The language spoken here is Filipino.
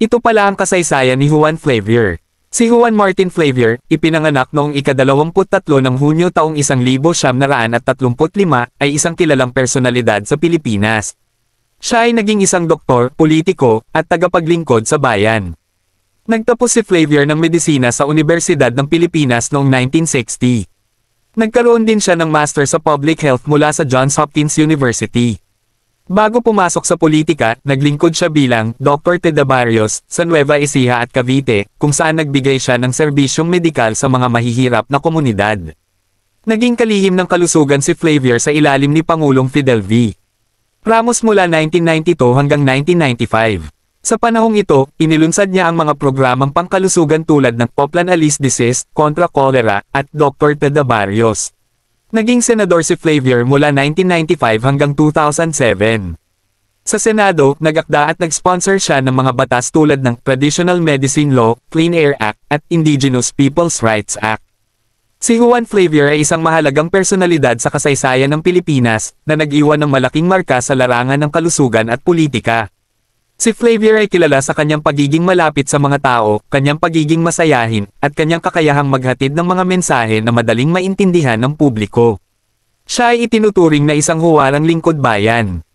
Ito pala ang kasaysayan ni Juan Flavier. Si Juan Martin Flavier, ipinanganak noong ika-23 ng Hunyo taong 1935, ay isang kilalang personalidad sa Pilipinas. Siya ay naging isang doktor, politiko, at tagapaglingkod sa bayan. Nagtapos si Flavier ng medisina sa Universidad ng Pilipinas noong 1960. Nagkaroon din siya ng master sa public health mula sa Johns Hopkins University. Bago pumasok sa politika, naglingkod siya bilang Dr. Teda Barrios sa Nueva Ecija at Cavite, kung saan nagbigay siya ng serbisyong medikal sa mga mahihirap na komunidad. Naging kalihim ng kalusugan si Flavier sa ilalim ni Pangulong Fidel V. Ramos mula 1992 hanggang 1995. Sa panahong ito, inilunsad niya ang mga programang pangkalusugan tulad ng Poplan Alice Disease, Contra Cholera, at Dr. Teda Barrios. Naging senador si Flavier mula 1995 hanggang 2007. Sa Senado, nag-akda at nag-sponsor siya ng mga batas tulad ng Traditional Medicine Law, Clean Air Act, at Indigenous Peoples' Rights Act. Si Juan Flavier ay isang mahalagang personalidad sa kasaysayan ng Pilipinas, na nag-iwan ng malaking marka sa larangan ng kalusugan at politika. Si Flavier ay kilala sa kanyang pagiging malapit sa mga tao, kanyang pagiging masayahin, at kanyang kakayahang maghatid ng mga mensahe na madaling maintindihan ng publiko. Siya ay itinuturing na isang huwarang lingkod bayan.